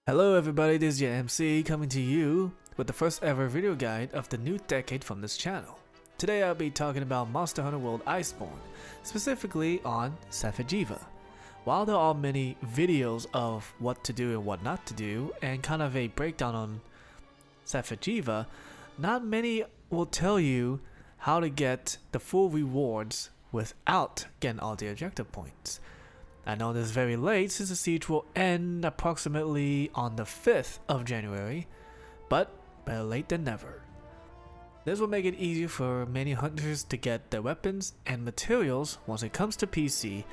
Hello everybody, this is your MC coming to you with the first ever video guide of the new decade from this channel. Today I'll be talking about Monster Hunter World Iceborne, specifically on Safi Siege. While there are many videos of what to do and what not to do, and kind of a breakdown on Safi Siege, not many will tell you how to get the full rewards without getting all the objective points. I know this is very late since the siege will end approximately on the 5th of January, but better late than never. This will make it easier for many hunters to get their weapons and materials once it comes to PC,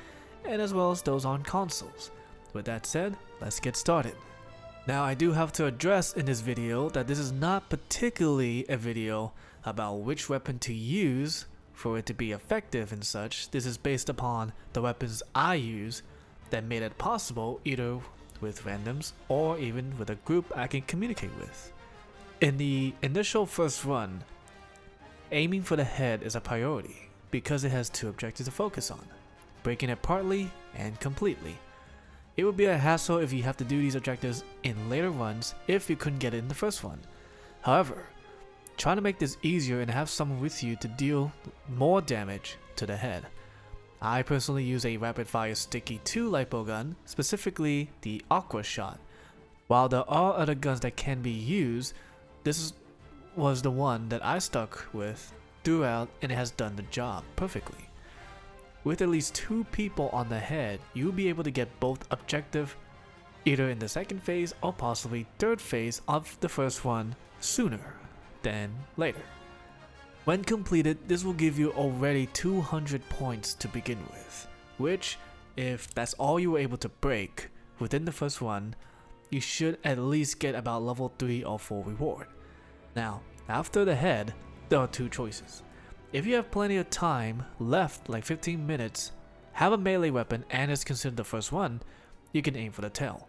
and as well as those on consoles. With that said, let's get started. Now I do have to address in this video that this is not particularly a video about which weapon to use for it to be effective and such. This is based upon the weapons I use that made it possible either with randoms or even with a group I can communicate with. In the initial first run, aiming for the head is a priority because it has two objectives to focus on, breaking it partly and completely. It would be a hassle if you have to do these objectives in later runs if you couldn't get it in the first one. However, trying to make this easier and have someone with you to deal more damage to the head. I personally use a rapid fire sticky 2 lipo gun, specifically the Aqua Shot. While there are other guns that can be used, was the one that I stuck with throughout and it has done the job perfectly. With at least 2 people on the head, you'll be able to get both objective either in the second phase or possibly third phase of the first one sooner than later. When completed, this will give you already 200 points to begin with, which, if that's all you were able to break within the first one, you should at least get about level 3 or 4 reward. Now, after the head, there are 2 choices. If you have plenty of time left, like 15 minutes, have a melee weapon and it's considered the first one, you can aim for the tail.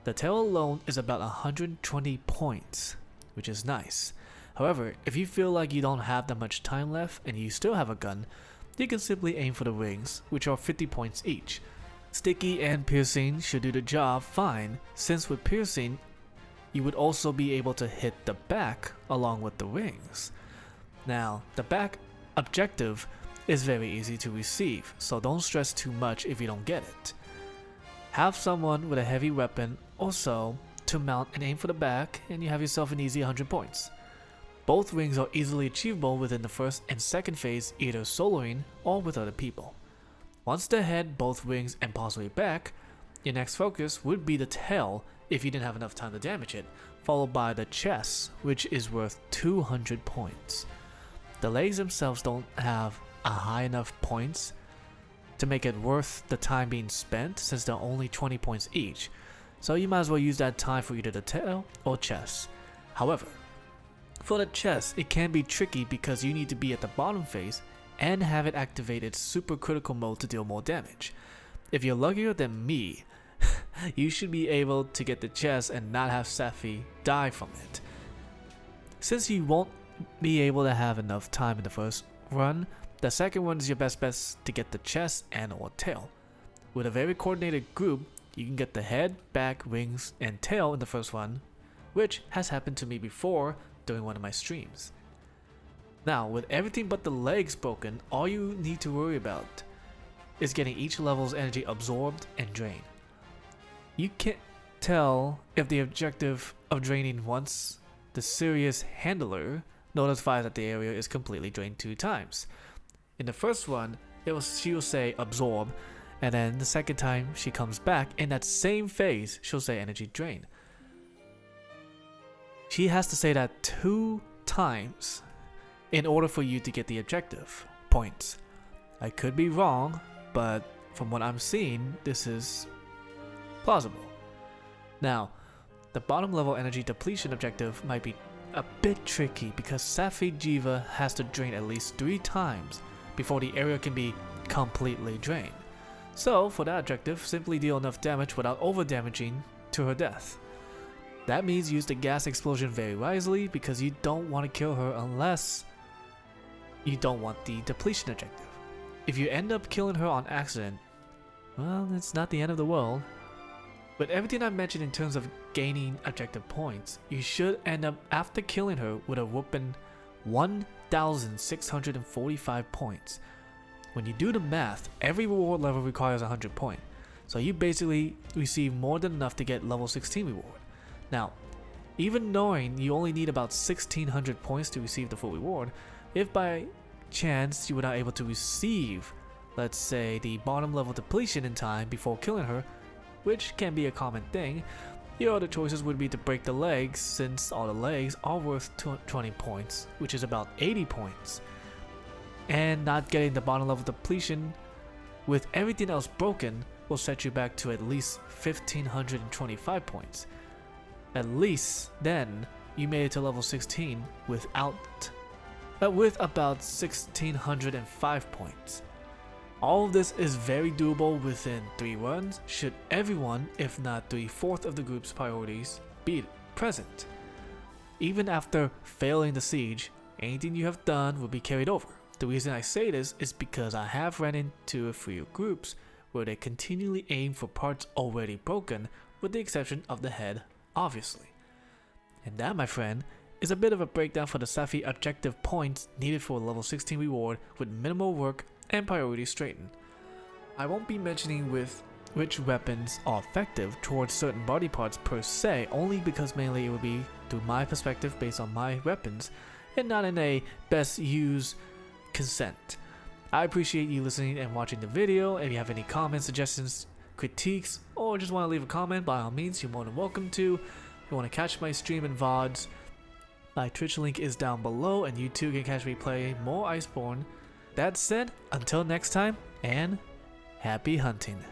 The tail alone is about 120 points, which is nice. However, if you feel like you don't have that much time left and you still have a gun, you can simply aim for the wings, which are 50 points each. Sticky and piercing should do the job fine, since with piercing, you would also be able to hit the back along with the wings. Now, the back objective is very easy to receive, so don't stress too much if you don't get it. Have someone with a heavy weapon also to mount and aim for the back, and you have yourself an easy 100 points. Both wings are easily achievable within the first and second phase, either soloing or with other people. Once the head, both wings, and possibly back, your next focus would be the tail if you didn't have enough time to damage it, followed by the chest, which is worth 200 points. The legs themselves don't have a high enough points to make it worth the time being spent, since they're only 20 points each, so you might as well use that time for either the tail or chest. However, for the chest, it can be tricky because you need to be at the bottom phase and have it activate its super critical mode to deal more damage. If you're luckier than me, you should be able to get the chest and not have Safi die from it. Since you won't be able to have enough time in the first run, the second one is your best bet to get the chest and or tail. With a very coordinated group, you can get the head, back, wings, and tail in the first one, which has happened to me before during one of my streams. Now, with everything but the legs broken, all you need to worry about is getting each level's energy absorbed and drained. You can't tell if the objective of draining once the serious handler notifies that the area is completely drained 2 times. In the first one, she will say absorb, and then the second time she comes back in that same phase, she'll say energy drain. She has to say that 2 times in order for you to get the objective points. I could be wrong, but from what I'm seeing, this is plausible. Now, the bottom level energy depletion objective might be a bit tricky because Safi Siege has to drain at least 3 times before the area can be completely drained. So for that objective, simply deal enough damage without over damaging to her death. That means use the gas explosion very wisely because you don't want to kill her unless you don't want the depletion objective. If you end up killing her on accident, well, it's not the end of the world. With everything I mentioned in terms of gaining objective points, you should end up after killing her with a whooping 1,645 points. When you do the math, every reward level requires 100 points, so you basically receive more than enough to get level 16 reward. Now, even knowing you only need about 1,600 points to receive the full reward, if by chance you were not able to receive, let's say, the bottom level depletion in time before killing her, which can be a common thing, your other choices would be to break the legs, since all the legs are worth 20 points, which is about 80 points. And not getting the bottom level depletion with everything else broken will set you back to at least 1,525 points. At least then you made it to level 16 with about 1,605 points. All of this is very doable within 3 runs should everyone, if not 3/4 of the group's priorities, be present. Even after failing the siege, anything you have done will be carried over. The reason I say this is because I have ran into a few groups where they continually aim for parts already broken, with the exception of the head, obviously. And that, my friend, is a bit of a breakdown for the Safi objective points needed for a level 16 reward with minimal work and priorities straightened. I won't be mentioning which weapons are effective towards certain body parts per se, only because mainly it will be through my perspective based on my weapons and not in a best use consent. I appreciate you listening and watching the video. If you have any comments, suggestions, critiques, or just want to leave a comment, by all means you're more than welcome to. If you want to catch my stream and VODs, my Twitch link is down below, and you too can catch me play more Iceborne. That said, until next time, and happy hunting.